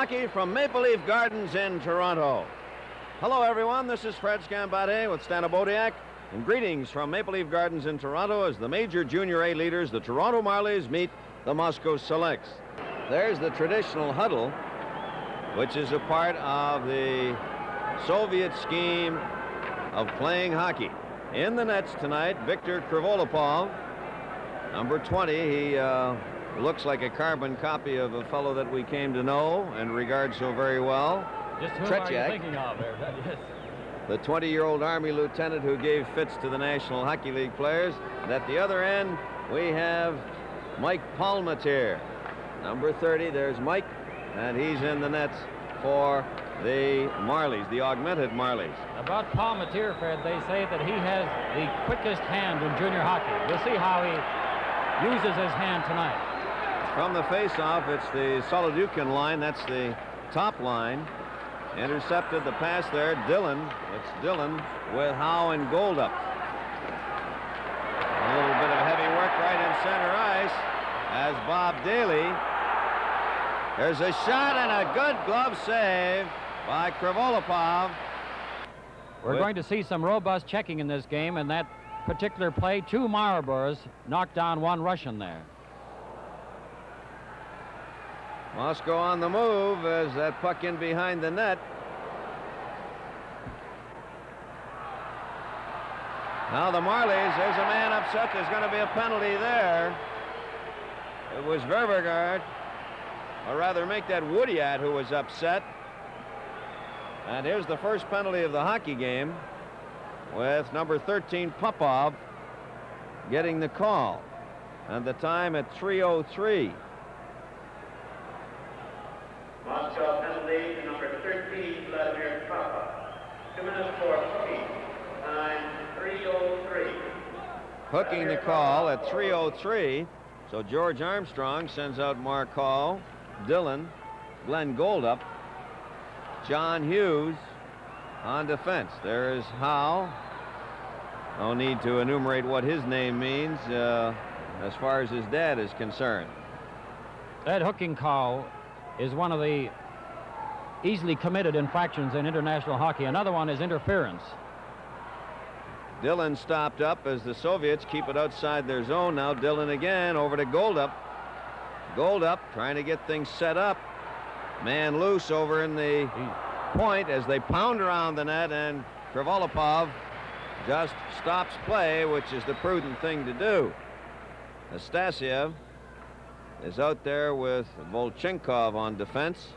hockey from Maple Leaf Gardens in Toronto. Hello, everyone. This is Fred Scambate with Stanabodiak, and greetings from Maple Leaf Gardens in Toronto as the major Junior A leaders, the Toronto Marlies, meet the Moscow Selects. There's the traditional huddle, which is a part of the Soviet scheme of playing hockey. In the nets tonight, Viktor Kриволапов, number 20. He looks like a carbon copy of a fellow that we came to know and regard so very well. Just who are you thinking of there? Yes. The 20-year-old Army lieutenant who gave fits to the National Hockey League players. And at the other end, we have Mike Palmateer, number 30. There's Mike, and he's in the nets for the Marlies, the augmented Marlies. About Palmateer, Fred, they say that he has the quickest hand in junior hockey. We'll see how he uses his hand tonight. From the face-off, it's the Solodukin line. That's the top line. Intercepted the pass there. Dillon. It's Dillon with Howe and Goldup. A little bit of heavy work right in center ice as Bob Daly. There's a shot and a good glove save by Kриволапов. We're going to see some robust checking in this game. In that particular play, 2 MALBOROS knocked down 1 Russian there. Moscow on the move as that puck in behind the net. Now the Marlies, there's a man upset. There's going to be a penalty there. It was Ververgaard, or rather make that Woodyat who was upset. And here's the first penalty of the hockey game with number 13 Popov getting the call. And the time at 3:03. Moscow penalty to number 13, Vladimir Popov. 2 minutes for hooking. Time 3:03. Hooking the call at 3:03. So George Armstrong sends out Mark Hall, Dillon, Glenn Goldup, John Hughes on defense. There is Howe. No need to enumerate what his name means as far as his dad is concerned. That hooking call is one of the easily committed infractions in international hockey. Another one is interference. Dillon stopped up as the Soviets keep it outside their zone. Now Dillon again over to Goldup. Goldup trying to get things set up. Man loose over in the point as they pound around the net, and Kриволапов just stops play, which is the prudent thing to do. Astafiev is out there with Volchenkov on defense.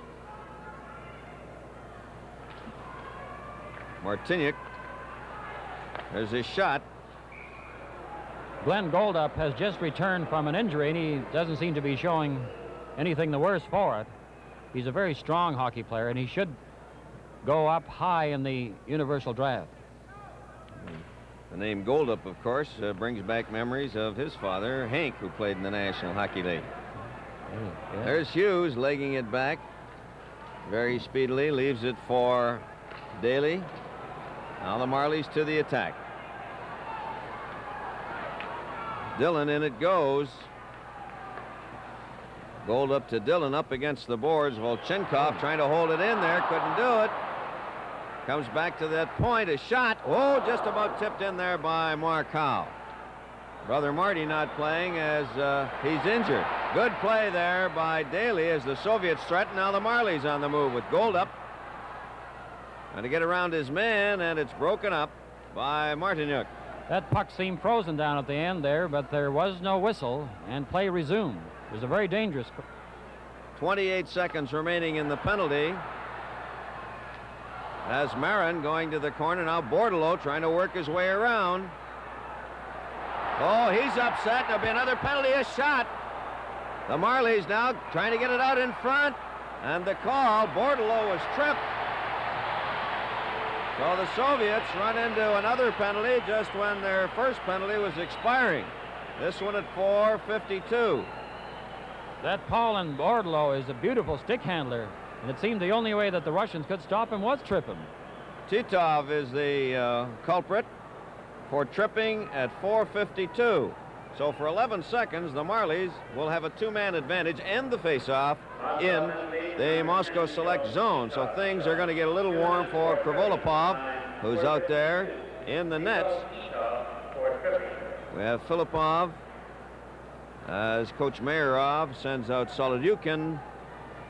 Martiniuk. There's his shot. Glenn Goldup has just returned from an injury, and he doesn't seem to be showing anything the worse for it. He's a very strong hockey player, and he should go up high in the universal draft. The name Goldup, of course, brings back memories of his father, Hank, who played in the National Hockey League. Yeah. There's Hughes legging it back very speedily, leaves it for Daly. Now the Marlies to the attack. Dillon, in it goes. Goldup to Dillon, up against the boards. Volchenkov trying to hold it in there, couldn't do it. Comes back to that point, a shot. Oh, just about tipped in there by Mark Howe. Brother Marty not playing as he's injured. Good play there by Daly as the Soviets threaten. Now the Marlies on the move with Goldup. Trying to get around his man, and it's broken up by Martiniuk. That puck seemed frozen down at the end there, but there was no whistle, and play resumed. It was a very dangerous. 28 seconds remaining in the penalty. As Marin going to the corner. Now Bordelot trying to work his way around. Oh, he's upset. There'll be another penalty, a shot. The Marlies now trying to get it out in front. And the call, Bordelot was tripped. So the Soviets run into another penalty just when their first penalty was expiring. This one at 4:52. That Paulin Bordelot is a beautiful stick handler, and it seemed the only way that the Russians could stop him was trip him. Titov is the culprit for tripping at 4:52. So for 11 seconds, the Marlies will have a two-man advantage and the face-off in the Moscow Select zone. So things are going to get a little warm for Kриволапов, who's out there in the nets. We have Filippov as Coach Mayerov sends out Solodyukin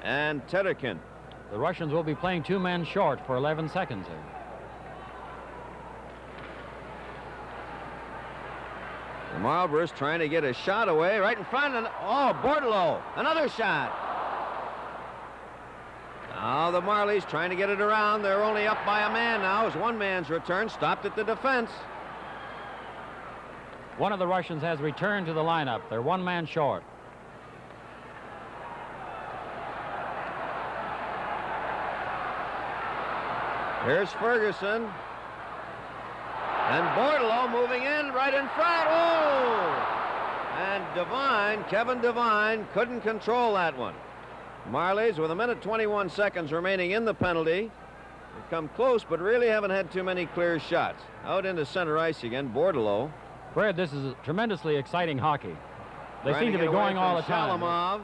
and Terekin. The Russians will be playing 2 men short for 11 seconds here. The MALBOROS trying to get a shot away right in front. And oh, Bordelot, another shot. Now the Marlies trying to get it around. They're only up by a man now as one man's return stopped at the defense. One of the Russians has returned to the lineup. They're 1 man short. Here's Ferguson. And Bordelot moving in right in front. Oh! And Kevin Devine couldn't control that one. Marlies with 1:21 remaining in the penalty. They've come close, but really haven't had too many clear shots. Out into center ice again, Bordelot. Fred, this is tremendously exciting hockey. They seem to be going all the time. Shalamov.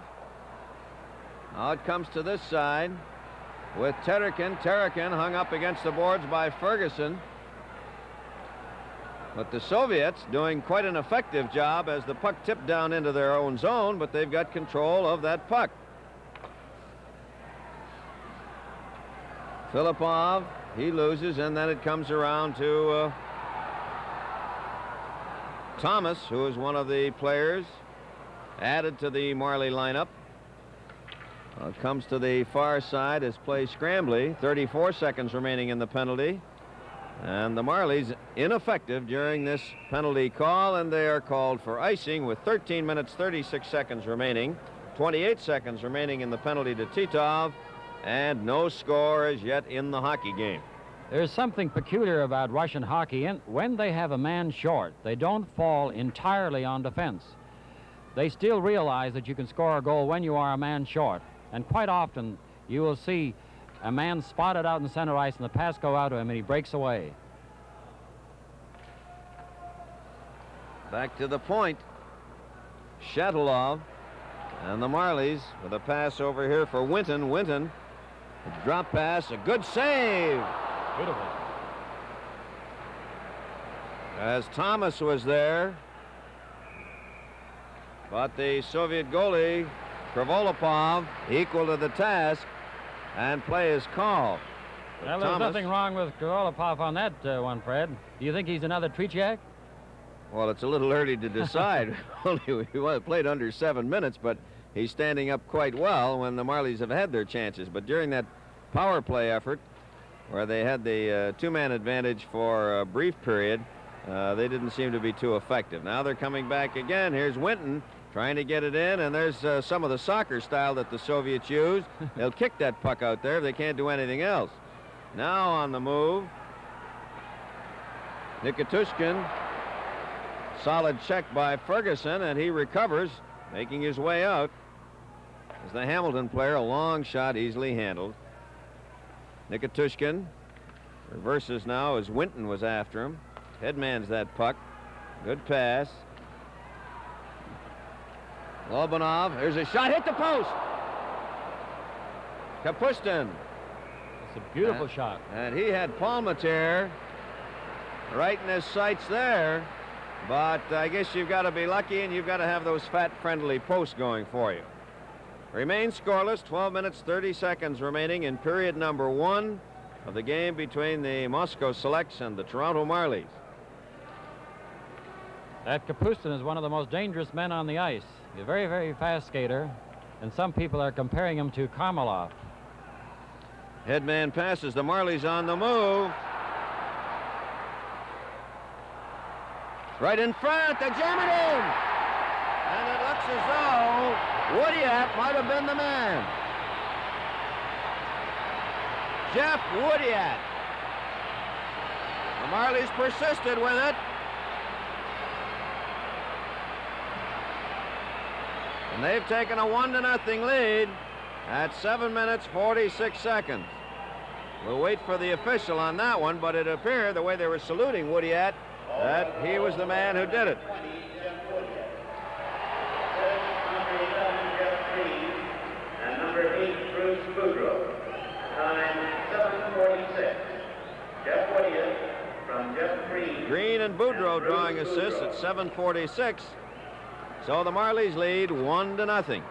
Now it comes to this side with Terekin. Terekin hung up against the boards by Ferguson. But the Soviets doing quite an effective job as the puck tipped down into their own zone, but they've got control of that puck. Filippov, he loses, and then it comes around to Thomas, who is one of the players added to the Marley lineup. Comes to the far side as play Scrambly. 34 seconds remaining in the penalty. And the Marlies ineffective during this penalty call, and they are called for icing with 13 minutes, 36 seconds remaining. 28 seconds remaining in the penalty to Titov, and no score as yet in the hockey game. There's something peculiar about Russian hockey. When they have a man short, they don't fall entirely on defense. They still realize that you can score a goal when you are a man short. And quite often, you will see a man spotted out in center ice and the pass go out to him and he breaks away. Back to the point. Shatelov and the Marlies with a pass over here for Winton. Winton, a drop pass, a good save. Beautiful. As Thomas was there. But the Soviet goalie, Kриволапов, equal to the task, and play is called. Well, there's nothing wrong with Kриволапov on that one, Fred. Do you think he's another Tretiak? Well, it's a little early to decide. Only he played under 7 minutes, but he's standing up quite well when the Marlies have had their chances. But during that power play effort, where they had the 2-man advantage for a brief period, they didn't seem to be too effective. Now they're coming back again. Here's Winton trying to get it in, and there's some of the soccer style that the Soviets use. They'll kick that puck out there if they can't do anything else. Now on the move, Nikitushkin. Solid check by Ferguson, and he recovers, making his way out. As the Hamilton player, a long shot, easily handled. Nikitushkin reverses now as Winton was after him. Headmans that puck. Good pass. Lobanov, here's a shot, hit the post. Kapustin. It's a beautiful shot. And he had Palmateer right in his sights there. But I guess you've got to be lucky, and you've got to have those fat, friendly posts going for you. Remains scoreless, 12 minutes, 30 seconds remaining in period number 1 of the game between the Moscow Selects and the Toronto Marlies. That Kapustin is one of the most dangerous men on the ice. He's a very, very fast skater, and some people are comparing him to Karmelov. Headman passes, the Marlies on the move. Right in front, they jam it in! And it looks as though Woodyap might have been the man. Jeff Woodyap. The Marlies persisted with it. And they've taken a 1-0 lead at 7 minutes, 46 seconds. We'll wait for the official on that one, but it appeared, the way they were saluting Woodyap, that he was the man who did it. And number 8, Bruce Jeff Woodian from Jeff Green. Green and Boudreau drawing assists at 7:46. So the Marlies lead 1-0.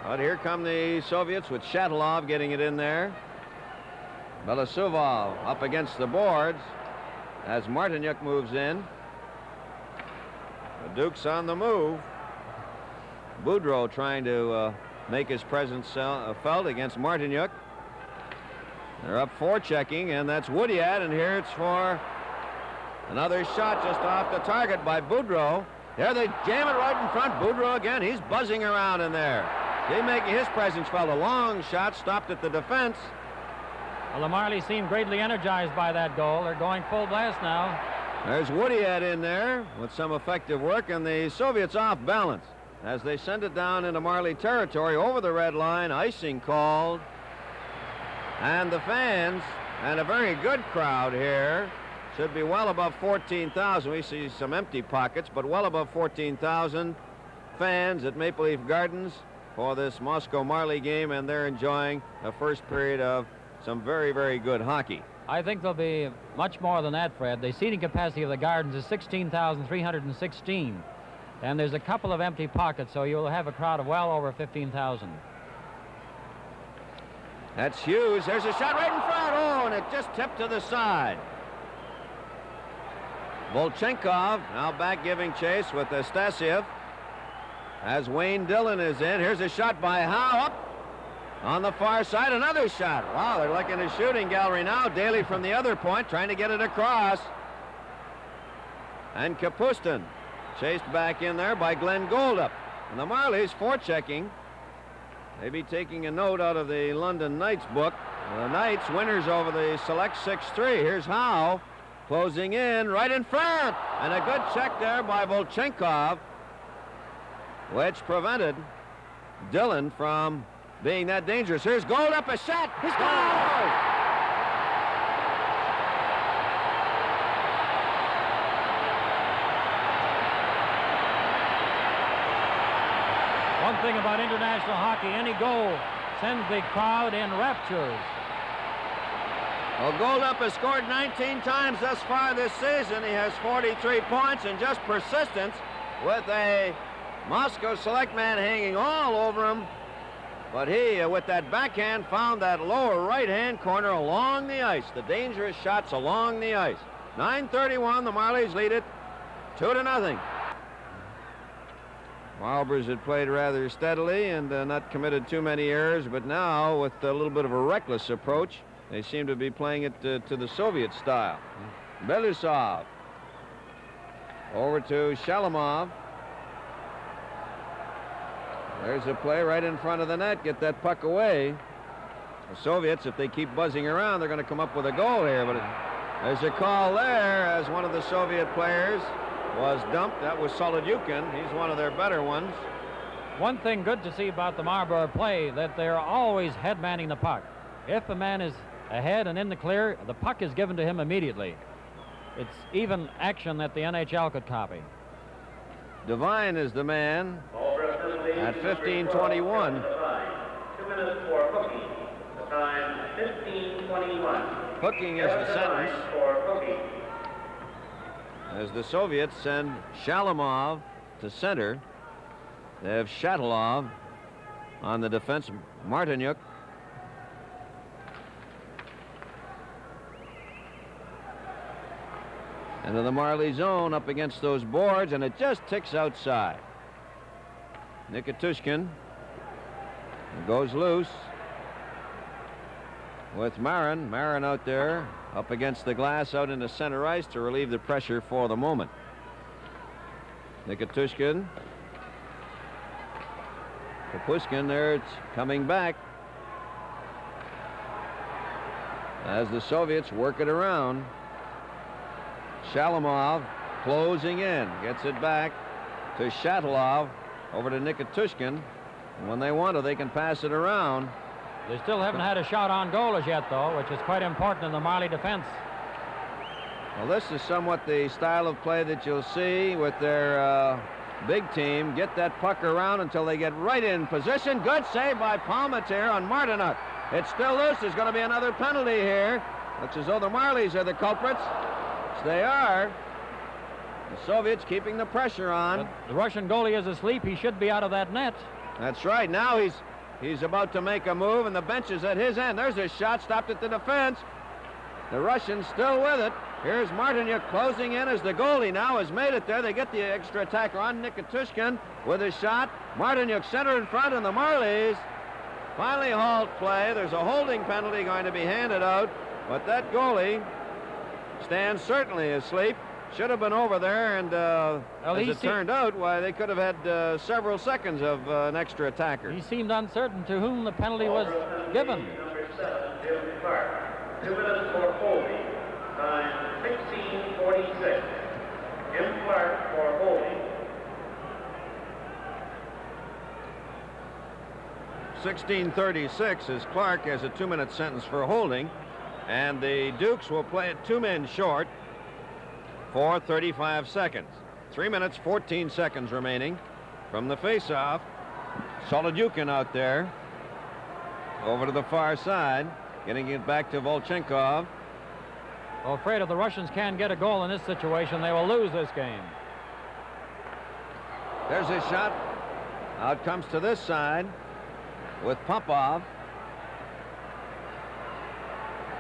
But here come the Soviets with Shatelov getting it in there. Belousov up against the boards as Martinyuk moves in. The Duke's on the move. Boudreau trying to make his presence felt against Martinyuk. They're up forechecking, and that's Woodyard, and here it's for another shot just off the target by Boudreau. There they jam it right in front. Boudreau again, he's buzzing around in there. He's making his presence felt. A long shot stopped at the defense. Well, the Marlies seem greatly energized by that goal. They're going full blast now. There's Woodyard in there with some effective work, and the Soviets off balance as they send it down into Marley territory over the red line. Icing called. And the fans, and a very good crowd here, should be well above 14,000. We see some empty pockets, but well above 14,000 fans at Maple Leaf Gardens for this Moscow Marley game, and they're enjoying a first period of some very, very good hockey. I think there'll be much more than that, Fred. The seating capacity of the Gardens is 16,316, and there's a couple of empty pockets, so you'll have a crowd of well over 15,000. That's Hughes. There's a shot right in front. Oh, and it just tipped to the side. Volchenkov now back giving chase with Astafiev as Wayne Dillon is in. Here's a shot by Howe up on the far side. Another shot. Wow, they're like in a shooting gallery now. Daly from the other point trying to get it across. And Kapustin chased back in there by Glenn Goldup. And the Marlies forechecking. Maybe taking a note out of the London Knights book. The Knights winners over the Select 6-3. Here's Howe closing in right in front. And a good check there by Volchenkov, which prevented Dillon from being that dangerous. Here's Goldup, a shot. He's gone! One thing about international hockey, any goal sends the crowd in raptures. Well, Goldup has scored 19 times thus far this season. He has 43 points and just persistence with a Moscow Select man hanging all over him. But he, with that backhand, found that lower right-hand corner along the ice. The dangerous shots along the ice. 9:31, the Marlies lead it 2-0. Marlboros had played rather steadily and not committed too many errors, but now with a little bit of a reckless approach, they seem to be playing it to the Soviet style. Belousov over to Shalamov. There's a play right in front of the net. Get that puck away. The Soviets, if they keep buzzing around, they're going to come up with a goal here, but there's a call there as one of the Soviet players was dumped. That was Solodyukin. He's one of their better ones. One thing good to see about the Marlboro play, that they're always head-manning the puck. If a man is ahead and in the clear, the puck is given to him immediately. It's even action that the NHL could copy. Devine is the man at 15:21. 2 minutes for hooking. The time 15:21. Hooking is the sentence. For hooking. As the Soviets send Shalamov to center, they have Shatelov on the defense. Martinyuk. Into the Marley zone up against those boards, and it just ticks outside. Nikitushkin goes loose with Marin. Marin out there up against the glass out into center ice to relieve the pressure for the moment. Nikitushkin. Kapustin there, it's coming back as the Soviets work it around. Shalamov closing in, gets it back to Shatalov, over to Nikitushkin. And when they want to, they can pass it around. They still haven't had a shot on goal as yet, though, which is quite important in the Marley defense. Well, this is somewhat the style of play that you'll see with their big team. Get that puck around until they get right in position. Good save by Palmateer on Martinyuk. It's still loose. There's going to be another penalty here. Looks as though the Marlies are the culprits. Yes, they are. The Soviets keeping the pressure on. But the Russian goalie is asleep. He should be out of that net. That's right. Now he's about to make a move, and the bench is at his end. There's a shot stopped at the defense. The Russians still with it. Here's Martinyuk closing in as the goalie now has made it there. They get the extra attacker on Nikitushkin with a shot. Martinyuk center in front, and the Marlies finally halt play. There's a holding penalty going to be handed out, but that goalie stands certainly asleep. Should have been over there, and as it turned out, why, they could have had several seconds of an extra attacker. He seemed uncertain to whom the penalty was given. Number 7, Bill Clark. 2 minutes for holding. Time 16:46. Jim Clark for holding. 16:36 as Clark has a 2-minute sentence for holding, and the Dukes will play it 2 men short for 35 seconds. 3 minutes, 14 seconds remaining from the face-off. Solodyukin out there. Over to the far side, getting it back to Volchenkov. Well, afraid if the Russians can't get a goal in this situation, they will lose this game. There's his shot. Out comes to this side with Popov.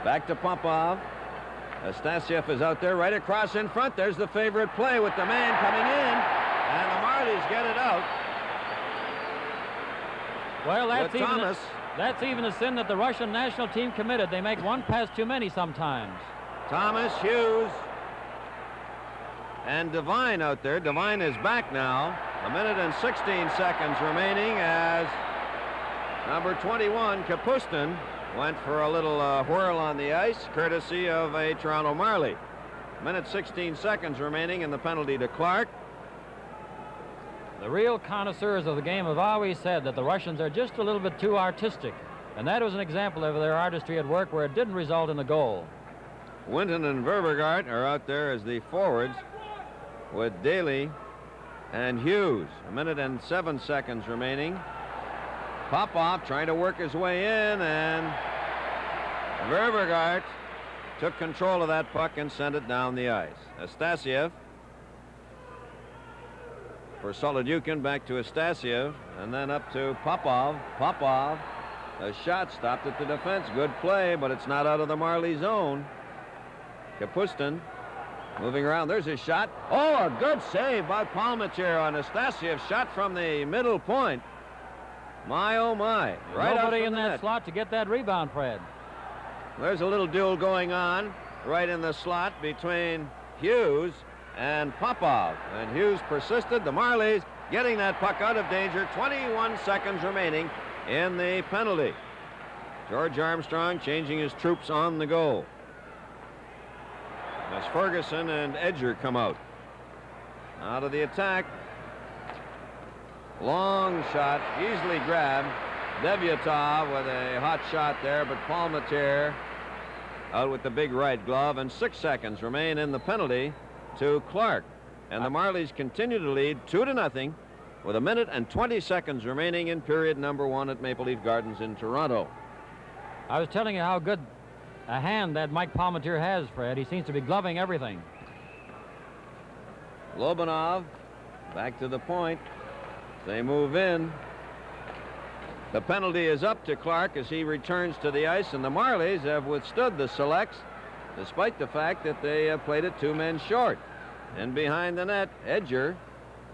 Back to Popov. Astafiev is out there right across in front. There's the favorite play with the man coming in, and the Marlies get it out. Well, that's even a sin that the Russian national team committed. They make one pass too many sometimes. Thomas, Hughes, and Devine out there. Devine is back now. 1 minute and 16 seconds remaining as number 21, Kapustin, went for a little whirl on the ice, courtesy of a Toronto Marley. 1 minute 16 seconds remaining in the penalty to Clark. The real connoisseurs of the game have always said that the Russians are just a little bit too artistic, and that was an example of their artistry at work where it didn't result in a goal. Winton and Verbergart are out there as the forwards with Daly and Hughes. 1 minute and 7 seconds remaining. Popov trying to work his way in, and Verbergart took control of that puck and sent it down the ice. Astafiev for Solodyukin, back to Astafiev, and then up to Popov. Popov, a shot stopped at the defense. Good play, but it's not out of the Marley zone. Kapustin moving around. There's his shot. Oh, a good save by Palmateer on Astafiev. Shot from the middle point. My, oh, my. Right Nobody out in that slot to get that rebound, Fred. There's a little duel going on right in the slot between Hughes and Popov. And Hughes persisted. The Marlies getting that puck out of danger. 21 seconds remaining in the penalty. George Armstrong changing his troops on the goal. As Ferguson and Edger come out. Out of the attack. Long shot, easily grabbed. Devyatov with a hot shot there, but Palmateer out with the big right glove, and 6 seconds remain in the penalty to Clark. And the Marlies continue to lead 2-0 with 1 minute and 20 seconds remaining in period number 1 at Maple Leaf Gardens in Toronto. I was telling you how good a hand that Mike Palmateer has, Fred. He seems to be gloving everything. Lobanov back to the point. They move in. The penalty is up to Clark as he returns to the ice, and the Marlies have withstood the selects despite the fact that they played it 2 men short. And behind the net, Edger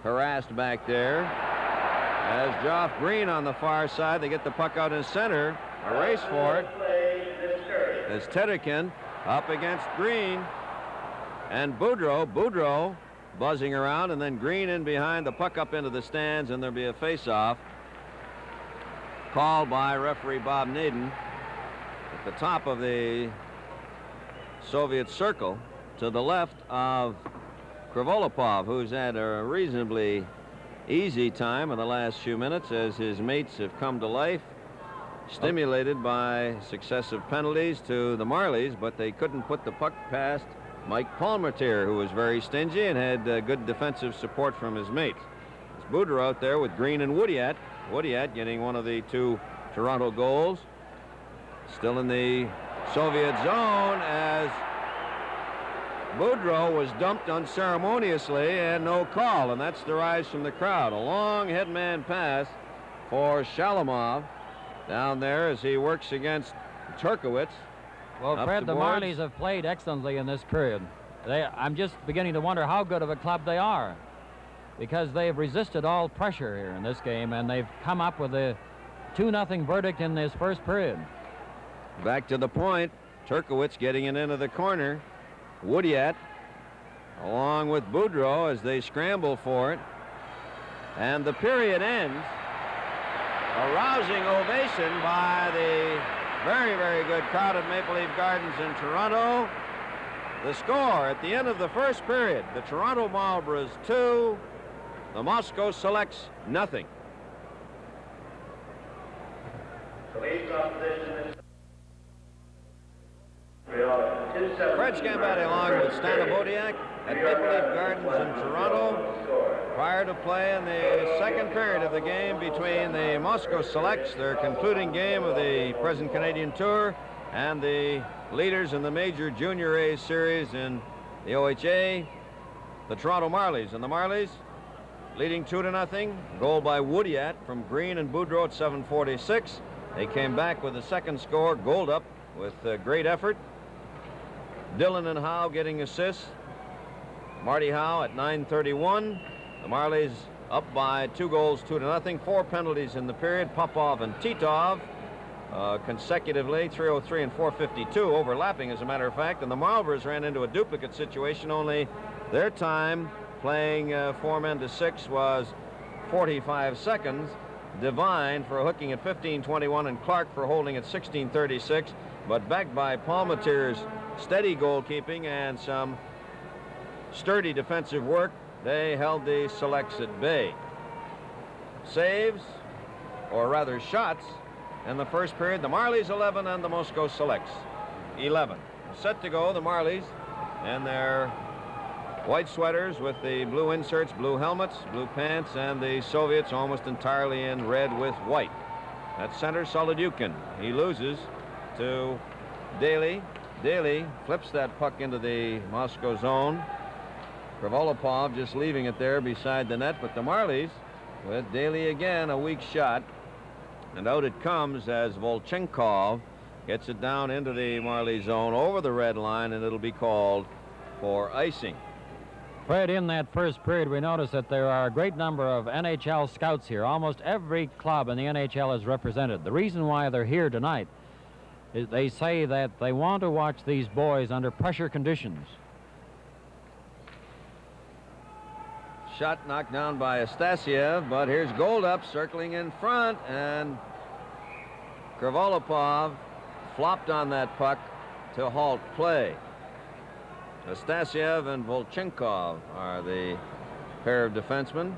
harassed back there. As Geoff Green on the far side, they get the puck out in center. A race for it. As Tedekin up against Green. And Boudreau buzzing around, and then Green in behind, the puck up into the stands, and there'll be a face-off called by referee Bob Naden at the top of the Soviet circle to the left of Kриволапов, who's had a reasonably easy time in the last few minutes as his mates have come to life, stimulated by successive penalties to the Marlies, but they couldn't put the puck past Mike Palmateer, who was very stingy and had good defensive support from his mates. It's Boudreau out there with Green and Woodyat. Woodyat getting one of the 2 Toronto goals. Still in the Soviet zone as Boudreau was dumped unceremoniously and no call, and that's the rise from the crowd. A long headman pass for Shalamov down there as he works against Turkowitz. Well, Fred, the Marlies have played excellently in this period. I'm just beginning to wonder how good of a club they are, because they've resisted all pressure here in this game, and they've come up with a 2-0 verdict in this first period. Back to the point. Turkowitz getting it into the corner. Woodyat along with Boudreau as they scramble for it. And the period ends. A rousing ovation by the very, very good crowd at Maple Leaf Gardens in Toronto. The score at the end of the first period, the Toronto Marlboros 2, the Moscow Selects nothing. Fred Scambatti along with Stana Bodiak at Maple Leaf Gardens in Toronto prior to play in the second period of the game between the Moscow Selects, their concluding game of the present Canadian Tour, and the leaders in the major Junior A series in the OHA, the Toronto Marlies. And the Marlies leading 2-0. Goal by Woodyat from Green and Boudreau at 7:46. They came back with a second score, goaled up with great effort. Dillon and Howe getting assists. Marty Howe at 9:31. The Marlies up by 2 goals, 2-0. 4 penalties in the period. Popov and Titov consecutively, 3:03 and 4:52, overlapping as a matter of fact. And the Marlboros ran into a duplicate situation, only their time playing 4 men to 6 was 45 seconds. Devine for hooking at 15:21 and Clark for holding at 16:36. But backed by Palmateer's steady goalkeeping and some sturdy defensive work, they held the Selects at bay. Saves, or rather shots, in the first period, the Marlies 11 and the Moscow Selects 11. Set to go, the Marlies and their white sweaters with the blue inserts, blue helmets, blue pants, and the Soviets almost entirely in red with white. At center, Solodyukin. He loses to Daly. Daly flips that puck into the Moscow zone. Kриволапов just leaving it there beside the net, but the Marlies with Daly again, a weak shot. And out it comes as Volchenkov gets it down into the Marley zone over the red line, and it'll be called for icing. Fred, in that first period, we noticed that there are a great number of NHL scouts here. Almost every club in the NHL is represented. The reason why they're here tonight is they say that they want to watch these boys under pressure conditions. Shot knocked down by Astafiev, but here's Goldup circling in front, and Kриволапов flopped on that puck to halt play. Astafiev and Volchenkov are the pair of defensemen,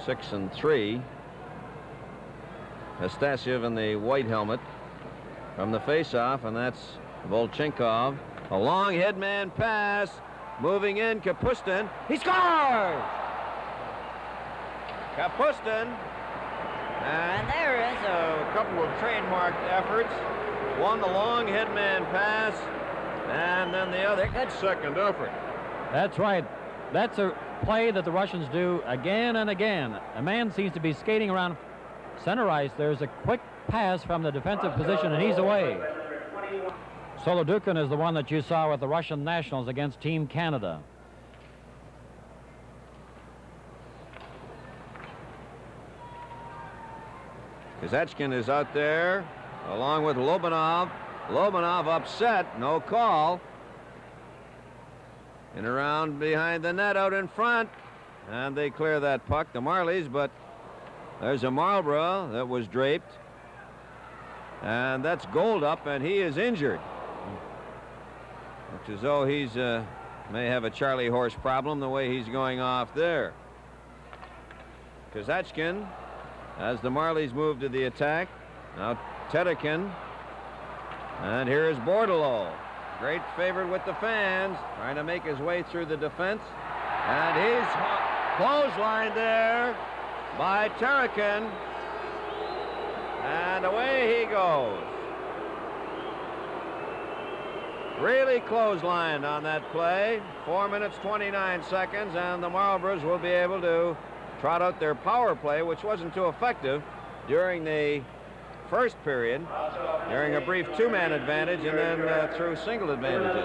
6 and 3. Astafiev in the white helmet from the face-off, and that's Volchenkov. A long headman pass, moving in, Kapustin. He scores! Kapustin, and there is a couple of trademarked efforts. One, the long headman pass, and then the other, good second effort. That's right. That's a play that the Russians do again and again. A man seems to be skating around center ice. There's a quick pass from the defensive position, and he's away. Solodyukin is the one that you saw with the Russian nationals against Team Canada. Kazachkin is out there along with Lobanov. Lobanov upset, no call. And around behind the net out in front, and they clear that puck, the Marlies, but there's a Marlboro that was draped, and that's Goldup, and he is injured. Looks as though he's may have a Charlie horse problem the way he's going off there. Kazachkin, as the Marlies move to the attack. Now Tedekin, and here is Bordelot. Great favorite with the fans, trying to make his way through the defense, and he's clotheslined there by Tedekin, and away he goes. really clotheslined on that play. 4 minutes, 29 seconds, and the Marlboros will be able to trot out their power play, which wasn't too effective during the first period, during a brief two-man advantage and then through single advantages.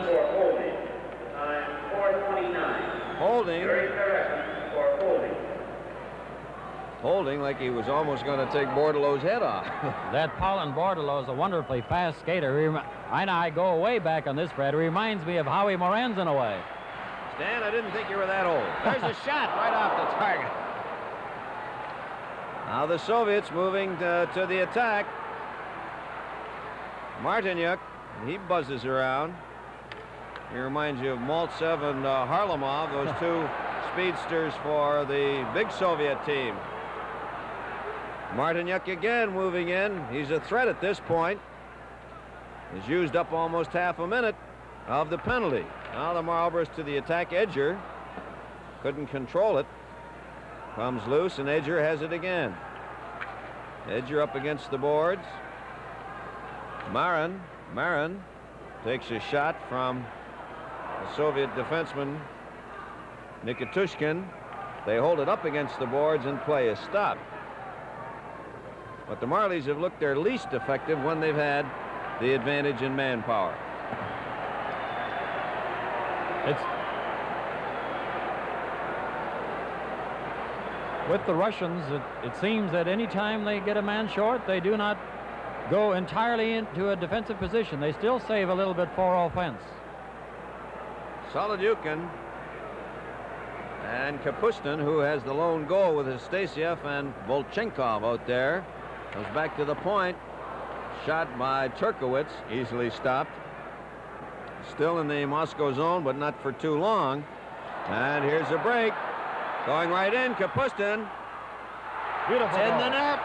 Holding like he was almost going to take Bordelot's head off. That Paulin Bordelot is a wonderfully fast skater. I go way back on this, Fred. It reminds me of Howie Moran's in a way. Stan, I didn't think you were that old. There's a shot right off the target. Now the Soviets moving to the attack. Martinyuk, he buzzes around. He reminds you of Maltsev and Harlamov, those two speedsters for the big Soviet team. Martinyuk again moving in. He's a threat at this point. He's used up almost half a minute of the penalty. Now the Marlboros to the attack. Edger couldn't control it. Comes loose, and Edger has it again. Edger up against the boards. Marin takes a shot from the Soviet defenseman Nikitushkin. They hold it up against the boards and play is stopped. But the Marlies have looked their least effective when they've had the advantage in manpower. With the Russians, it seems that any time they get a man short, they do not go entirely into a defensive position. They still save a little bit for offense. Solodyukin and Kapustin, who has the lone goal with Astafiev and Volchenkov out there, goes back to the point. Shot by Turkowitz, easily stopped. Still in the Moscow zone, but not for too long. And here's a break. Going right in, Kapustin. Beautiful in goal. the net.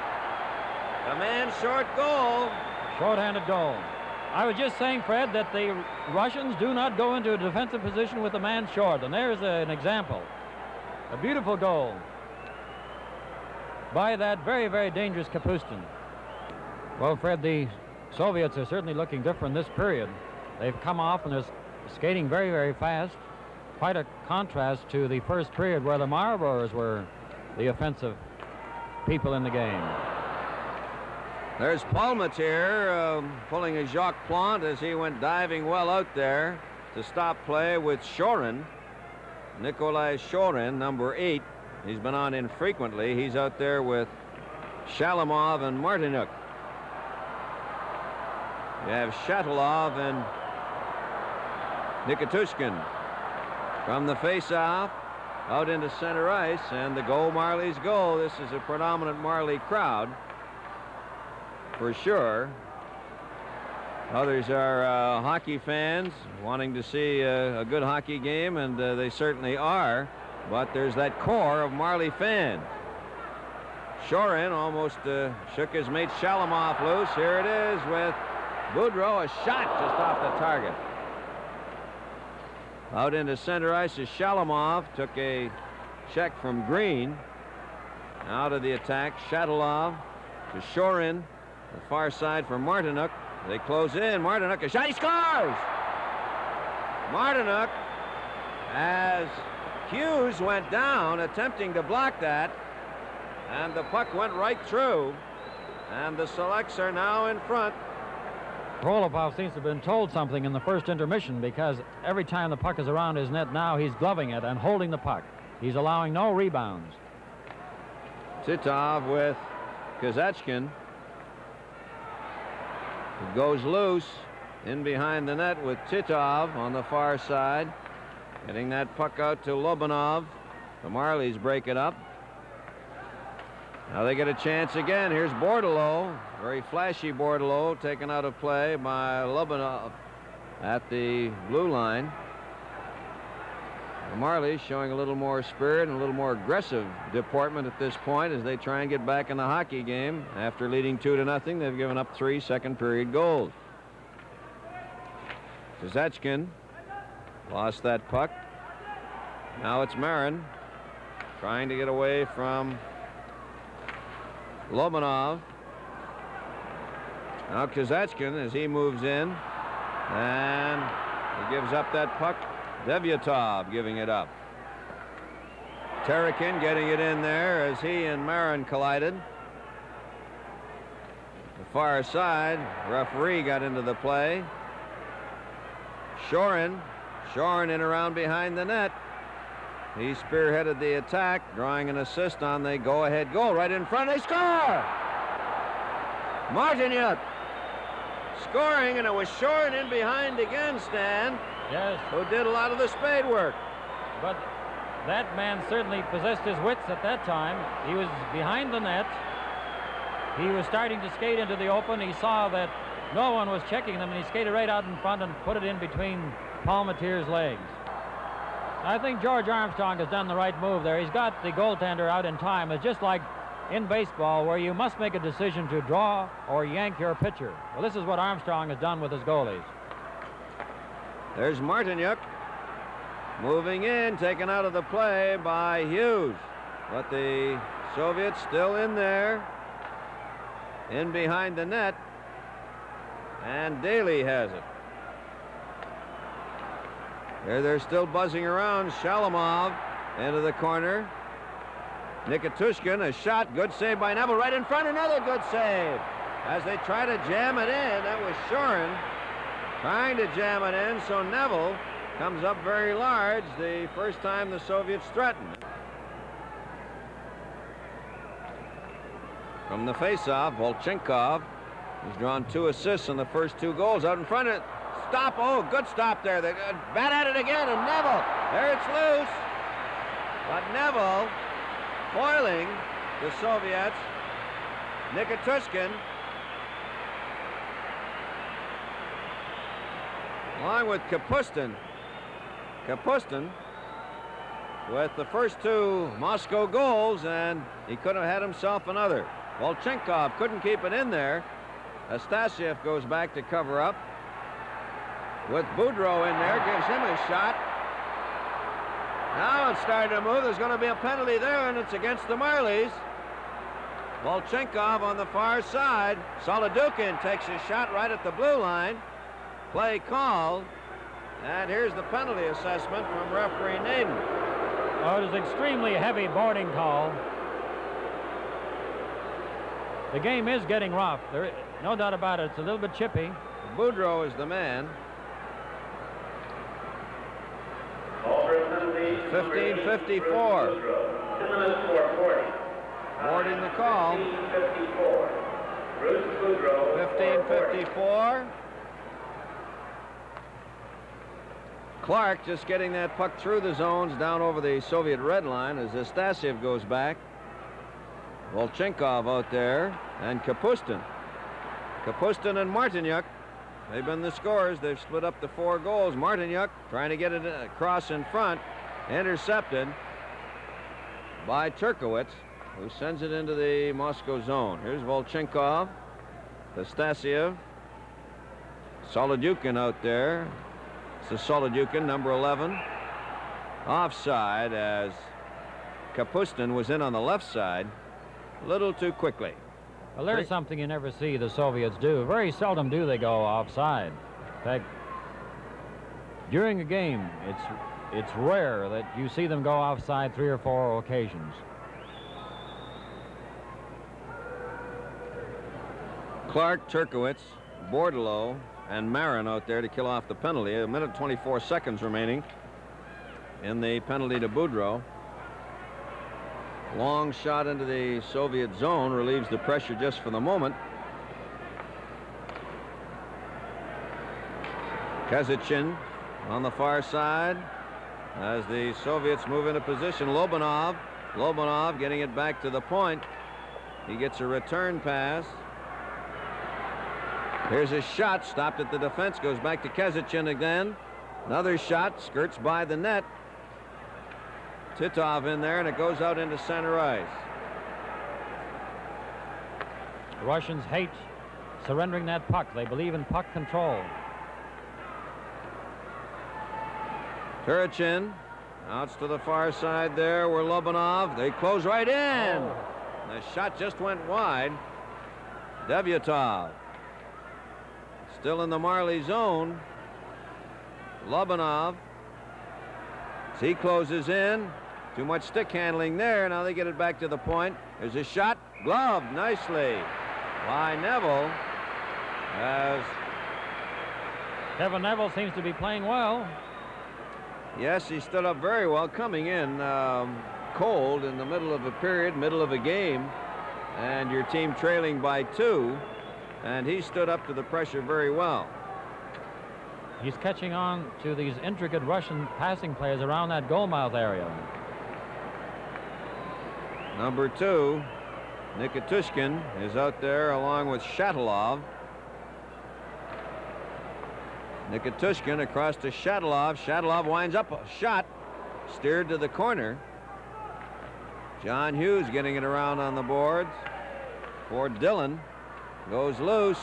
A man short goal. Short-handed goal. I was just saying, Fred, that the Russians do not go into a defensive position with a man short, and there's an example. A beautiful goal by that very, very dangerous Kapustin. Well, Fred, the Soviets are certainly looking different this period. They've come off and they're skating very, very fast. Quite a contrast to the first period where the Marlboros were the offensive people in the game. There's Palmatier pulling a Jacques Plante as he went diving well out there to stop play with Shorin. Nikolai Shorin, number 8. He's been on infrequently. He's out there with Shalamov and Martinyuk. You have Shuttlov and Nikitushkin. From the face-off, out into center ice, and the goal, Marley's goal. This is a predominant Marley crowd, for sure. Others are hockey fans wanting to see a good hockey game, and they certainly are. But there's that core of Marley fans. Shorin almost shook his mate Shalamov loose. Here it is with Boudreau, a shot just off the target. Out into center ice is Shalamov. Took a check from Green. Out of the attack, Shuttlov to Shorin. The far side for Martinyuk. They close in. Martinyuk, a shot. He scores! Martinyuk, as Hughes went down attempting to block that, and the puck went right through, and the Selects are now in front. Kриволапов seems to have been told something in the first intermission, because every time the puck is around his net now, he's gloving it and holding the puck. He's allowing no rebounds. Titov with Kazachkin. It goes loose in behind the net with Titov on the far side. Getting that puck out to Lobanov. The Marlies break it up. Now they get a chance again. Here's Bordelot. Very flashy Bordelot taken out of play by Lobanov at the blue line. The Marlies showing a little more spirit and a little more aggressive deportment at this point as they try and get back in the hockey game. After leading 2-0, they've given up 3 second-period goals. Kazachkin lost that puck. Now it's Marin trying to get away from Lobanov. Now Kazachkin as he moves in, and He gives up that puck. Devyatov giving it up. Terekin getting it in there as he and Marin collided. The far side, referee got into the play. Shorin in around behind the net. He spearheaded the attack, drawing an assist on the go-ahead goal. Right in front, they score! Martinyuk scoring, and it was Shorin in behind again, Stan. Yes. Who did a lot of the spade work. But that man certainly possessed his wits at that time. He was behind the net. He was starting to skate into the open. He saw that no one was checking them, and he skated right out in front and put it in between Palmateer's legs. I think George Armstrong has done the right move there. He's got the goaltender out in time. It's just like in baseball where you must make a decision to draw or yank your pitcher. Well, this is what Armstrong has done with his goalies. There's Martinyuk moving in, taken out of the play by Hughes. But the Soviets still in there, in behind the net, and Daly has it. They're still buzzing around. Shalamov into the corner. Nikitushkin, a shot, good save by Neville, right in front, another good save. As they try to jam it in, that was Shorin trying to jam it in, so Neville comes up very large, the first time the Soviets threatened. From the faceoff, Volchenkov has drawn 2 assists in the first 2 goals. Out in front of it, stop, oh, good stop there. They bat at it again, and Neville, there it's loose. But Neville foiling the Soviets. Nikitushkin, along with Kapustin. Kapustin with the first 2 Moscow goals, and he could have had himself another. Volchenkov couldn't keep it in there. Astafiev goes back to cover up. With Boudreau in there, gives him a shot. Now it's starting to move. There's going to be a penalty there, and it's against the Marlies. Volchenkov on the far side. Solidukin takes his shot right at the blue line. Play called. And here's the penalty assessment from referee Naden. Oh, it is extremely heavy boarding call. The game is getting rough. There, no doubt about it. It's a little bit chippy. Boudreau is the man. 15:54. Boarding the call. 15:54. Clark just getting that puck through the zones down over the Soviet red line as Astafiev goes back. Volchenkov out there, and Kapustin. Kapustin and Martinyuk, they've been the scorers. They've split up the 4 goals. Martinyuk trying to get it across in front, intercepted by Turkowitz, who sends it into the Moscow zone. Here's Volchenkov, Astafiev, Solidukin out there. It's a Solidukin, number 11. Offside as Kapustin was in on the left side a little too quickly. Well, there's something you never see the Soviets do. Very seldom do they go offside. In fact, during a game, it's rare that you see them go offside 3 or 4 occasions. Clark, Turkowitz, Bordelot, and Marin out there to kill off the penalty. 1 minute 24 seconds remaining in the penalty to Boudreau. Long shot into the Soviet zone relieves the pressure just for the moment. Kazichin on the far side as the Soviets move into position. Lobanov getting it back to the point. He gets a return pass. Here's a shot, stopped at the defense, goes back to Kazichin again. Another shot, skirts by the net. Titov in there, and it goes out into center ice. The Russians hate surrendering that puck. They believe in puck control. Turichin, outs to the far side there where Lobanov. They close right in. The shot just went wide. Devyatov. Still in the Marley zone. Lobanov. As he closes in. Too much stick handling there. Now they get it back to the point. There's a shot. Gloved nicely by Neville. As Kevin Neville seems to be playing well. yes, he stood up very well, coming in cold in the middle of a period, middle of a game, and your team trailing by 2, and he stood up to the pressure very well. He's catching on to these intricate Russian passing plays around that goal mouth area. Number 2, Nikitushkin, is out there along with Shuttlov. Nikitushkin across to Shuttlov. Shuttlov winds up a shot, steered to the corner. John Hughes getting it around on the boards for Dillon. Goes loose.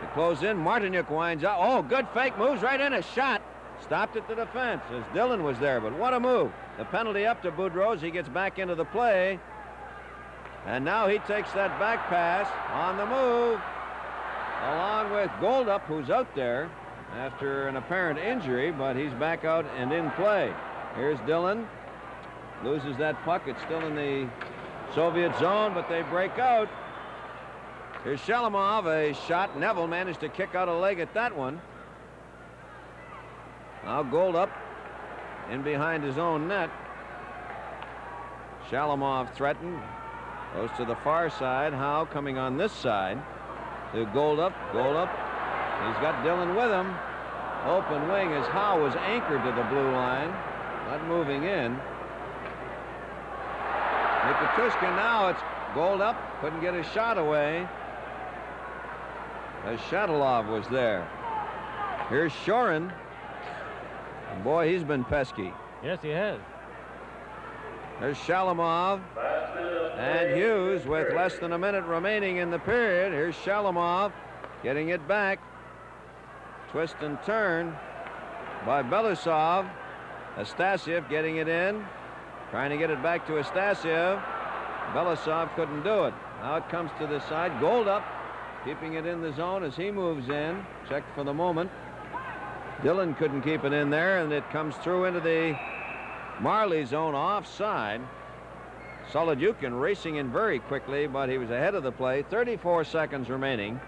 To close in, Martinyuk winds up. Oh, good fake, moves right in, a shot. Stopped at the defense as Dillon was there, but what a move. The penalty up to Boudreaux. He gets back into the play. And now he takes that back pass on the move, along with Goldup, who's out there after an apparent injury, but he's back out and in play. Here's Dillon. Loses that puck. It's still in the Soviet zone, but they break out. Here's Shalamov, a shot. Neville managed to kick out a leg at that one. Now Goldup in behind his own net. Shalamov threatened. Goes to the far side. Howe coming on this side to Goldup. Goldup. He's got Dillon with him. Open wing as Howe was anchored to the blue line. Not moving in. Nikitushkin now. It's Goldup. Couldn't get his shot away. As Shuttlov was there. Here's Shorin. Boy, he's been pesky. Yes, he has. There's Shalamov and Hughes with less than a minute remaining in the period. Here's Shalamov getting it back. Twist and turn by Belousov. Astafiev getting it in. Trying to get it back to Astafiev. Belousov couldn't do it. Now it comes to the side. Goldup keeping it in the zone as he moves in. Checked for the moment. Dillon couldn't keep it in there, and it comes through into the Marley zone offside. Solodyukin racing in very quickly, but he was ahead of the play. 34 seconds remaining.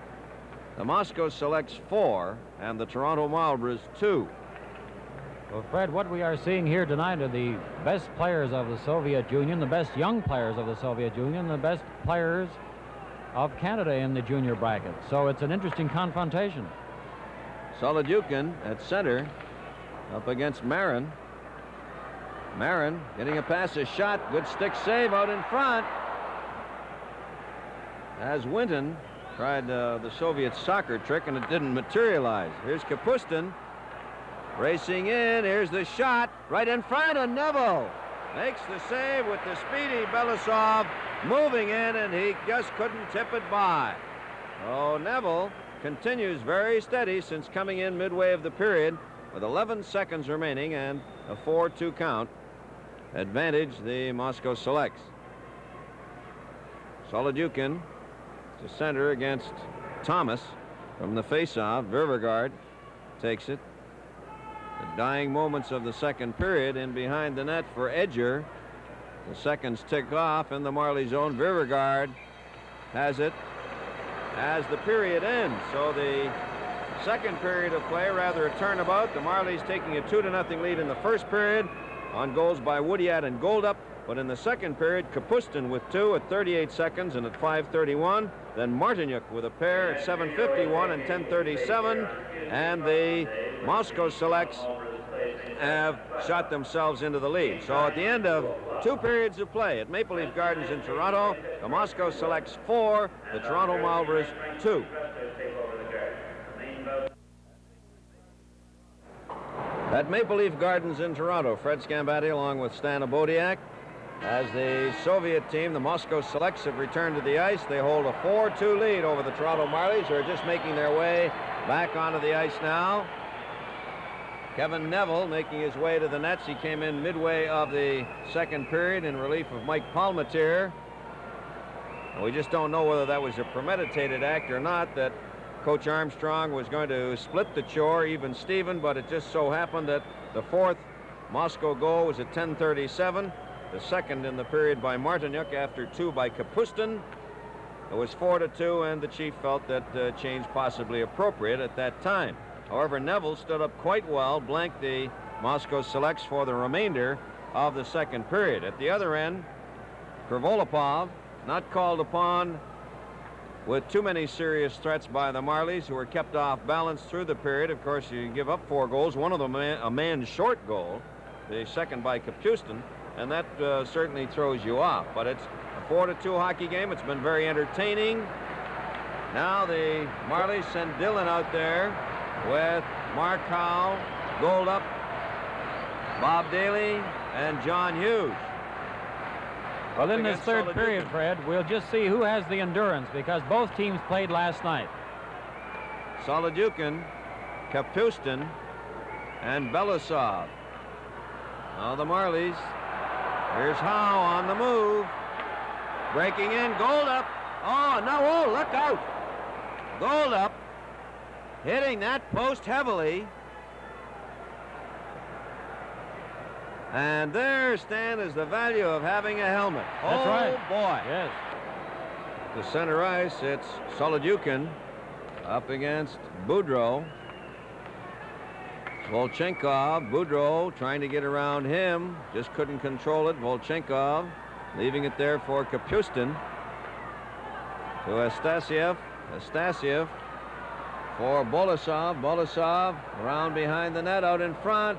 The Moscow selects 4 and the Toronto Marlboros 2. Well, Fred, what we are seeing here tonight are the best players of the Soviet Union, the best young players of the Soviet Union, the best players of Canada in the junior bracket. So it's an interesting confrontation. Solodyukin at center up against Marin. Marin getting a pass, a shot, good stick save out in front. As Winton tried the Soviet soccer trick and it didn't materialize. Here's Kapustin racing in. Here's the shot right in front of Neville. Makes the save with the speedy Belousov moving in, and he just couldn't tip it by. Oh, Neville continues very steady since coming in midway of the period with 11 seconds remaining and a 4-2 count. Advantage the Moscow selects. Solodyukin to center against Thomas from the faceoff. Ververgaard takes it. The dying moments of the second period in behind the net for Edger. The seconds tick off in the Marley zone. Ververgaard has it as the period ends. So the second period of play, rather a turnabout. The Marlies taking a 2-0 lead in the first period on goals by Woodyat and Goldup. But in the second period, Kapustin with 2 at 38 seconds and at 5:31. Then Martinyuk with a pair at 7:51 and 10:37. And the Moscow selects have shot themselves into the lead. So at the end of 2 periods of play at Maple Leaf Gardens in Toronto, the Moscow selects 4, the Toronto Marlboros 2. At Maple Leaf Gardens in Toronto, Fred Scambatti along with Stan Abodiak. As the Soviet team, the Moscow selects, have returned to the ice. They hold a 4-2 lead over the Toronto Marlies, who are just making their way back onto the ice now. Kevin Neville making his way to the nets. He came in midway of the second period in relief of Mike Palmateer. We just don't know whether that was a premeditated act or not, that Coach Armstrong was going to split the chore, even Steven, but it just so happened that the fourth Moscow goal was at 10:37. The second in the period by Martinyuk after 2 by Kapustin. It was 4-2, and the chief felt that change possibly appropriate at that time. However, Neville stood up quite well, blanked the Moscow selects for the remainder of the second period. At the other end, Kриволапов, not called upon with too many serious threats by the Marlies, who were kept off balance through the period. Of course, you give up 4 goals, one of them a man short goal, the second by Kapustin, and that certainly throws you off. But it's a 4-2 hockey game. It's been very entertaining. Now the Marlies send Dillon out there with Mark Howe, Goldup, Bob Daly, and John Hughes. Well, in this third period, Fred, we'll just see who has the endurance, because both teams played last night. Solodyukin, Kapustin, and Belousov. Now the Marlies. Here's Howe on the move. Breaking in, Goldup. Oh, no, oh, look out. Goldup hitting that post heavily. And there, Stan, is the value of having a helmet. That's right. Oh, boy. Yes. To center ice, it's Solodyukin up against Boudreau. Volchenkov, Boudreau trying to get around him. Just couldn't control it. Volchenkov leaving it there for Kapustin. To Astafiev. Astafiev for Boleslav. Boleslav around behind the net, out in front.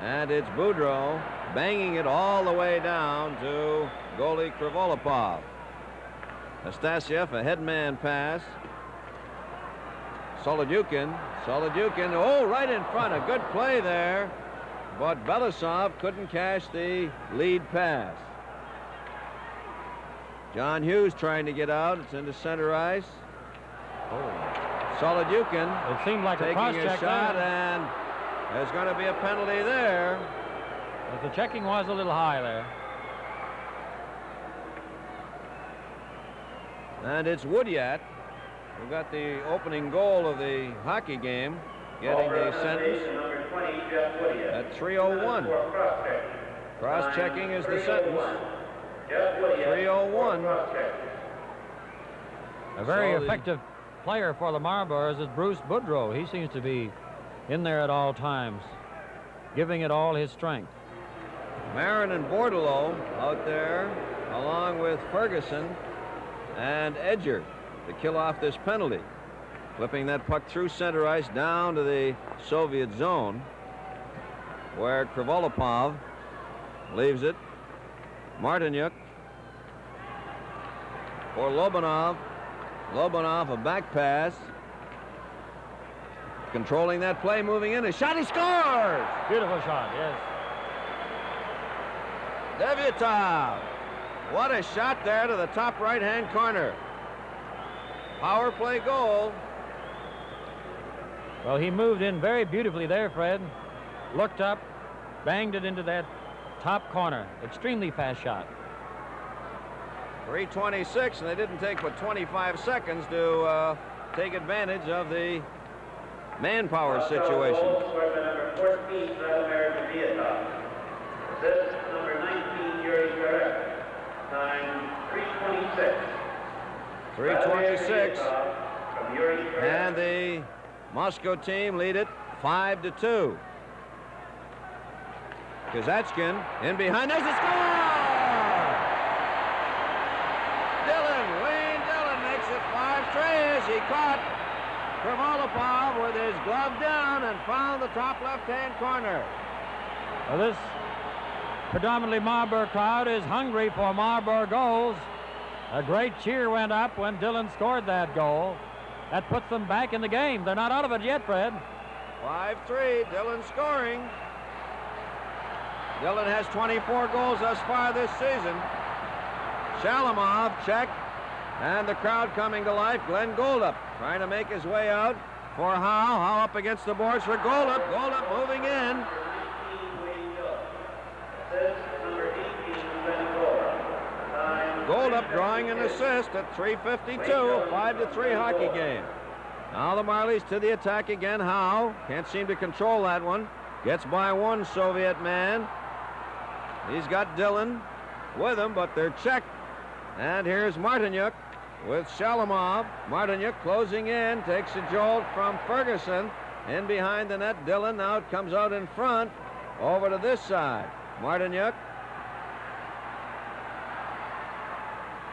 And it's Boudreau banging it all the way down to goalie Kриволапов. Astafiev, a headman pass. Solodyukin. Solodyukin, oh, right in front. A good play there. But Belousov couldn't cash the lead pass. John Hughes trying to get out. It's into center ice. Oh. Solodyukin. It seemed like taking a shot, and there's going to be a penalty there. But the checking was a little high there. And it's Woodyat, who got the opening goal of the hockey game, getting the sentence at 3:01. Cross-checking is the sentence. 3:01. A very effective player for the Marlboros is Bruce Boudreau. He seems to be in there at all times, giving it all his strength. Marin and Bordelot out there, along with Ferguson and Edger, to kill off this penalty. Flipping that puck through center ice down to the Soviet zone, where Kриволапов leaves it. Martinyuk for Lobanov. Lobanov, a back pass. Controlling that play, moving in. A shot, he scores! Beautiful shot, yes. Devyatov. What a shot there to the top right-hand corner. Power play goal. Well, he moved in very beautifully there, Fred. Looked up, banged it into that top corner. Extremely fast shot. 3:26, and they didn't take but 25 seconds to take advantage of the manpower situation. Number 14, Vladimir Devyatov. This number 19, Yury. Time 3:26. 3:26, and the Moscow team lead it 5-2. Kazachkin in behind. There's a score! Wayne Dillon makes it 5-3 as he caught Kриволапов with his glove down and found the top left-hand corner. Well, this predominantly Marlboro crowd is hungry for Marlboro goals. A great cheer went up when Dillon scored that goal. That puts them back in the game. They're not out of it yet, Fred. 5-3, Dillon scoring. Dillon has 24 goals thus far this season. Shalamov check, and the crowd coming to life. Glenn Goldup trying to make his way out for Howe. Howe up against the boards for Goldup. Goldup moving in. Goldup drawing an assist at 3:52, 5-3 hockey game. Now the Marlies to the attack again. Howe can't seem to control that one. Gets by one Soviet man. He's got Dillon with him, but they're checked. And here's Martinyuk with Shalamov. Martinyuk closing in, takes a jolt from Ferguson. In behind the net, Dillon. Now it comes out in front, over to this side. Martinyuk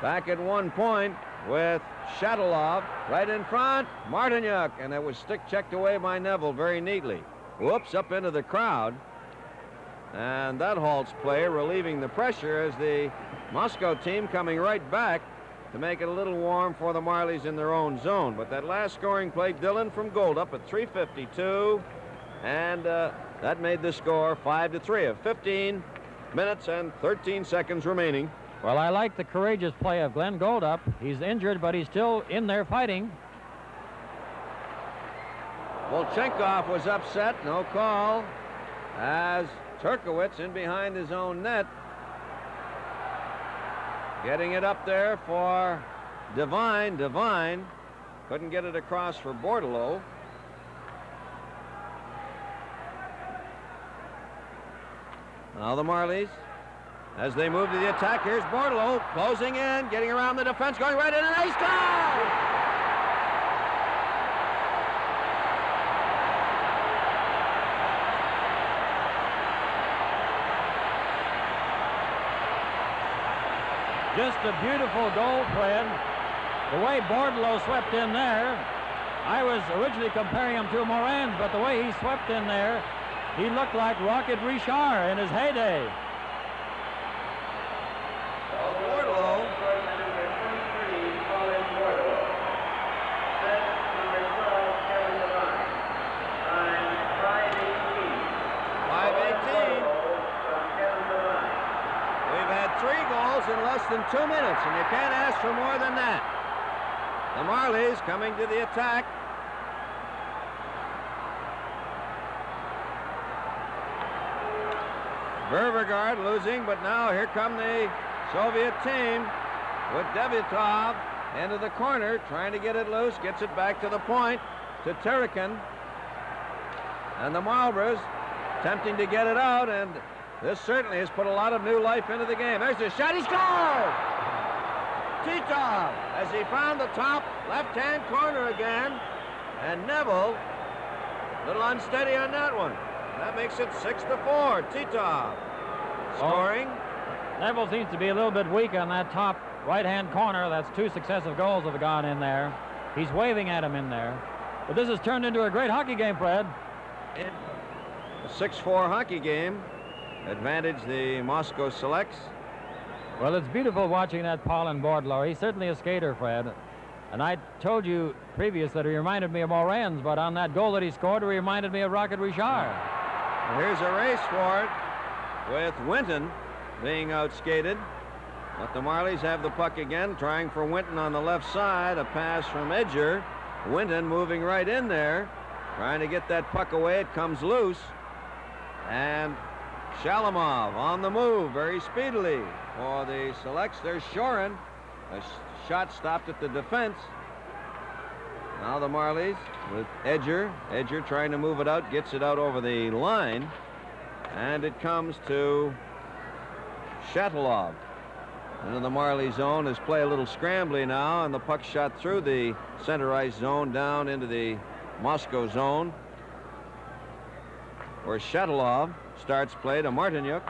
back at 1 point with Shuttlov right in front. Martinyuk, and it was stick checked away by Neville very neatly. Whoops, up into the crowd. And that halts play, relieving the pressure as the Moscow team coming right back to make it a little warm for the Marlies in their own zone. But that last scoring play, Dillon from goal up at 3:52, and that made the score 5-3 of 15 minutes and 13 seconds remaining. Well, I like the courageous play of Glenn Goldup. He's injured, but he's still in there fighting. Volchenkov was upset, no call, as Turkowitz in behind his own net. Getting it up there for Devine. Devine couldn't get it across for Bordelot. Now the Marlies, as they move to the attack, here's Bordelot closing in, getting around the defense, going right in, and they score! Just a beautiful goal, Fred. The way Bordelot swept in there, I was originally comparing him to Morans, but the way he swept in there, he looked like Rocket Richard in his heyday. Bordelot. In less than 2 minutes, and you can't ask for more than that. The Marlies coming to the attack. Beauregard losing, but now here come the Soviet team with Devitov into the corner, trying to get it loose, gets it back to the point to Terekin. And the Marlboros attempting to get it out, and this certainly has put a lot of new life into the game. There's the shot. He scored! Titov, as he found the top left-hand corner again. And Neville, a little unsteady on that one. That makes it 6-4. Titov scoring. Neville seems to be a little bit weak on that top right-hand corner. That's 2 successive goals that have gone in there. He's waving at him in there. But this has turned into a great hockey game, Fred. A 6-4 hockey game. Advantage the Moscow selects. Well, it's beautiful watching that Paulin Bordelot. He's certainly a skater, Fred. And I told you previous that he reminded me of Morans, but on that goal that he scored, he reminded me of Rocket Richard. And here's a race for it with Winton being outskated. But the Marlies have the puck again, trying for Winton on the left side. A pass from Edger. Winton moving right in there, trying to get that puck away. It comes loose. And Shalamov on the move very speedily for the selects. There's Shorin. A shot stopped at the defense. Now the Marlies with Edger. Edger trying to move it out, gets it out over the line. And it comes to Shuttlov. Into the Marley zone. His play a little scrambly now, and the puck shot through the center ice zone down into the Moscow zone, where Shuttlov starts play to Martinyuk.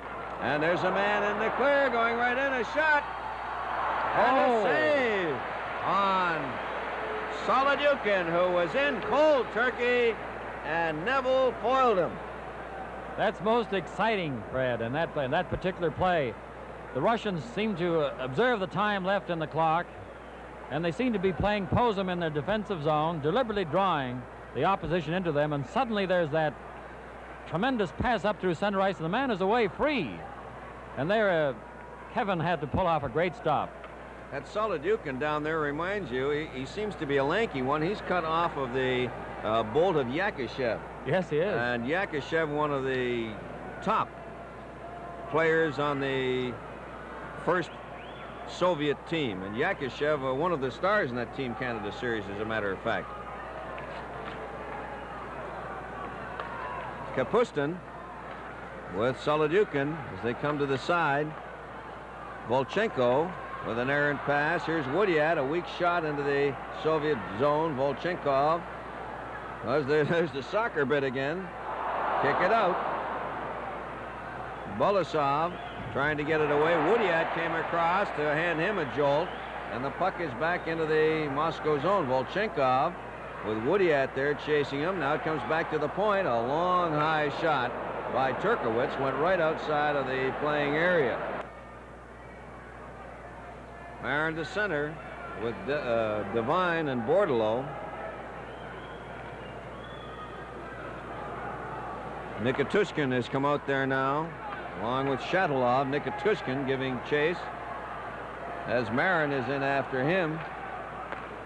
And there's a man in the clear going right in, a shot. And a save on Solodyukin, who was in cold turkey, and Neville foiled him. That's most exciting, Fred, in that play, in that particular play. The Russians seem to observe the time left in the clock, and they seem to be playing Posum in their defensive zone, deliberately drawing the opposition into them, and suddenly there's that tremendous pass up through center ice, and the man is away free. And there, Kevin had to pull off a great stop. That Solodyukin down there reminds you, he seems to be a lanky one. He's cut off of the bolt of Yakashev. Yes, he is. And Yakashev, one of the top players on the first Soviet team. And Yakashev, one of the stars in that Team Canada series, as a matter of fact. Kapustin with Solodyukin as they come to the side. Volchenko with an errant pass. Here's Woodyat, a weak shot into the Soviet zone. Volchenkov. There's the soccer bit again. Kick it out. Borisov trying to get it away. Woodyat came across to hand him a jolt, and the puck is back into the Moscow zone. Volchenkov with Woodyat there chasing him. Now it comes back to the point. A long high shot by Turkowitz went right outside of the playing area. Marin to center with Devine and Bordelot. Nikitushkin has come out there now, along with Shattalov. Nikitushkin giving chase as Marin is in after him.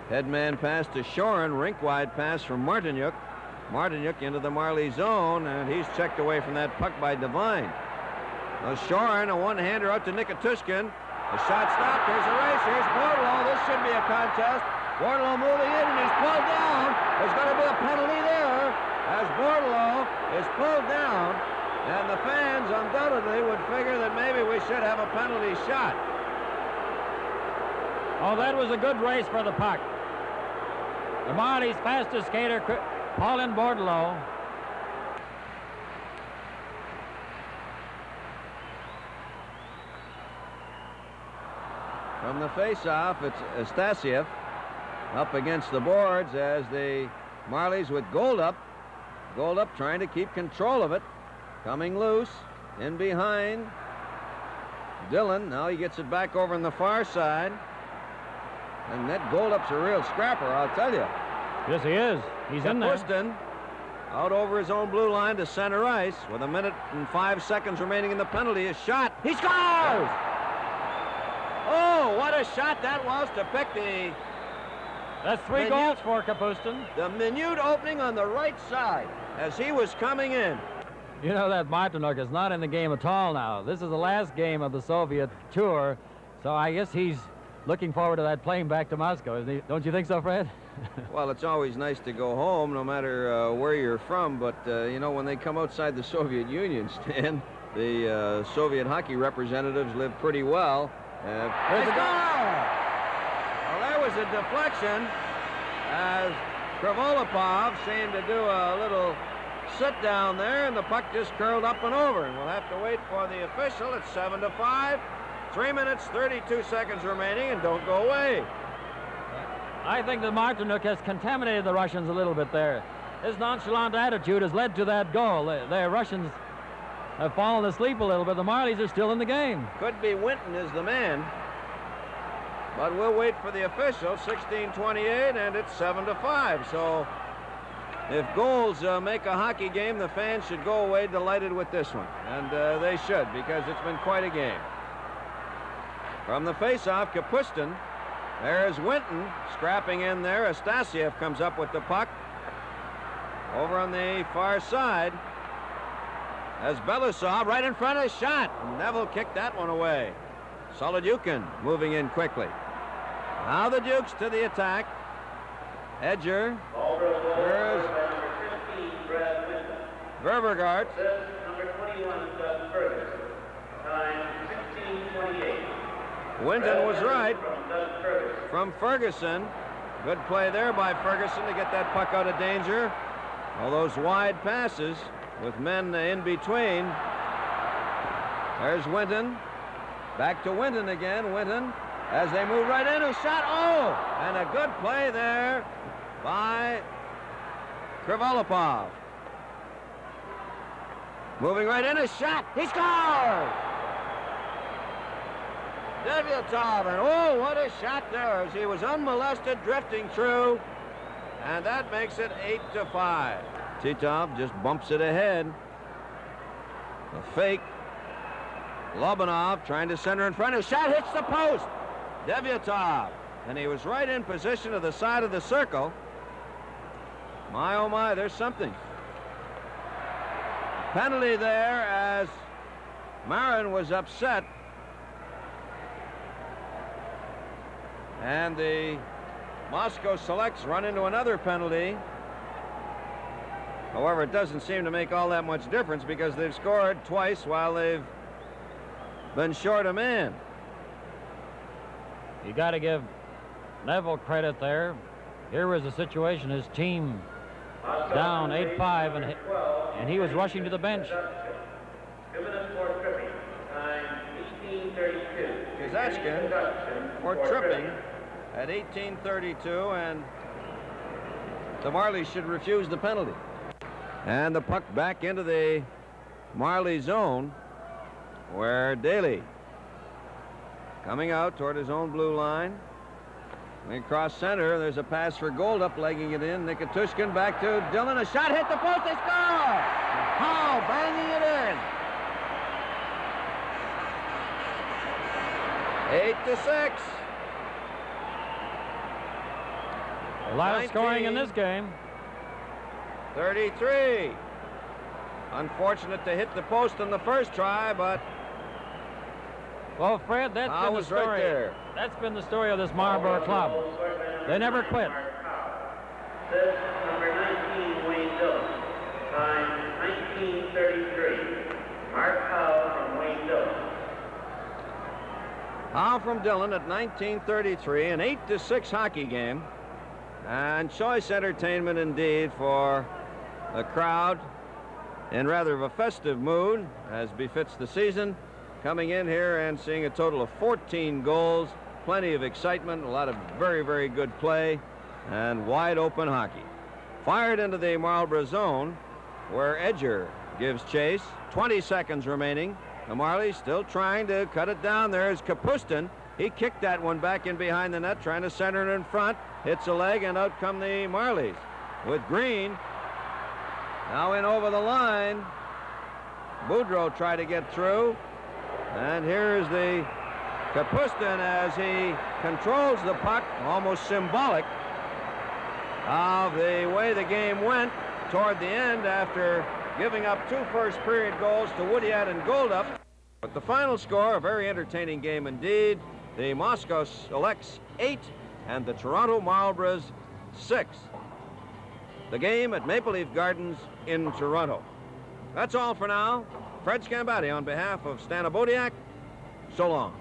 Headman pass to Shorin, rink-wide pass from Martinyuk. Martinyuk into the Marley zone, and he's checked away from that puck by Devine. Now Shorin, a one-hander out to Nikitushkin. A shot stopped. There's a race. Here's Bordelot. This should be a contest. Bordelot moving in, and he's pulled down. There's going to be a penalty there as Bordelot is pulled down, and the fans undoubtedly would figure that maybe we should have a penalty shot. Oh, that was a good race for the puck. The Marlies' fastest skater, Paulin Bordelot. From the face-off, it's Astafiev up against the boards as the Marlies with Goldup. Goldup trying to keep control of it. Coming loose. In behind. Dillon. Now he gets it back over on the far side. And that Goldup's a real scrapper, I'll tell you. Yes, he is. He's in there. Kapustin out over his own blue line to center ice with 1 minute and 5 seconds remaining in the penalty. A shot. He scores! Oh, what a shot that was to pick the... That's 3 goals for Kapustin. The minute opening on the right side as he was coming in. You know that Martinuk is not in the game at all now. This is the last game of the Soviet tour, so I guess he's looking forward to that plane back to Moscow, isn't he? Don't you think so, Fred? Well, it's always nice to go home, no matter where you're from, but, you know, when they come outside the Soviet Union, Stan, the Soviet hockey representatives live pretty well. There's a goal! Well, there was a deflection as Kриволапов seemed to do a little sit down there, and the puck just curled up and over. And we'll have to wait for the official. It's 7-5. 3 minutes, 32 seconds remaining, and don't go away. I think that Martinuk has contaminated the Russians a little bit there. His nonchalant attitude has led to that goal. The Russians have fallen asleep a little bit. The Marlies are still in the game. Could be Winton is the man. But we'll wait for the official. 16:28, and it's 7-5. So if goals make a hockey game, the fans should go away delighted with this one. And they should, because it's been quite a game. From the face-off, Kapustin. There's Winton scrapping in there. Astafiev comes up with the puck. Over on the far side. As Belousov right in front of the shot. Neville kicked that one away. Solodyukin moving in quickly. Now the Dukes to the attack. Edger. There's Verbergart. Number 21, Ferguson. Time 16:28. Winton was right. From Ferguson. Good play there by Ferguson to get that puck out of danger. All those wide passes with men in between. There's Winton. Back to Winton again. Winton as they move right in. A shot. Oh! And a good play there by Kриволапов. Moving right in. A shot. He scores! Devyatov, and oh, what a shot there as he was unmolested, drifting through, and that makes it 8-5. Titov just bumps it ahead. A fake. Lobanov trying to center in front. His shot hits the post. Devyatov, and he was right in position of the side of the circle. My, oh my, there's something. Penalty there as Marin was upset. And the Moscow Selects run into another penalty. However, it doesn't seem to make all that much difference because they've scored twice while they've been short a man. You got to give Neville credit there. Here was the situation, his team down 8-5, and he was rushing to the bench. 2 minutes for tripping. Time 18:32. Kazakhstan for tripping at 18:32, and the Marlies should refuse the penalty. And the puck back into the Marley zone, where Daly coming out toward his own blue line. Across center, there's a pass for Goldup, legging it in. Nikitushkin back to Dillon. A shot hit the post. They score! Howe banging it in. 8-6. A lot of scoring in this game. 33. Unfortunate to hit the post on the first try, but well, Fred, that's been the story. Right there. That's been the story of this Marlboro club. They never quit. This number 19, Wayne Dillon. Time 19:33. Mark Howe from Wayne Dillon. Howe from Dillon at 19:33, an 8-6 hockey game, and choice entertainment indeed for the crowd in rather of a festive mood, as befits the season. Coming in here and seeing a total of 14 goals, plenty of excitement, a lot of very, very good play, and wide open hockey. Fired into the Marlboro zone, where Edger gives chase. 20 seconds remaining. The Marlies still trying to cut it down. There's Kapustin. He kicked that one back in behind the net, trying to center it in front. Hits a leg, and out come the Marlies. With Green now in over the line. Boudreau tried to get through. And here's the Kapustin as he controls the puck, almost symbolic of the way the game went toward the end after giving up 2 first-period goals to Woodyard and Goldup. But the final score, a very entertaining game indeed. The Moscow selects 8 and the Toronto Marlboros 6. The game at Maple Leaf Gardens in Toronto. That's all for now. Fred Scambatti on behalf of Stan Abodiak, so long.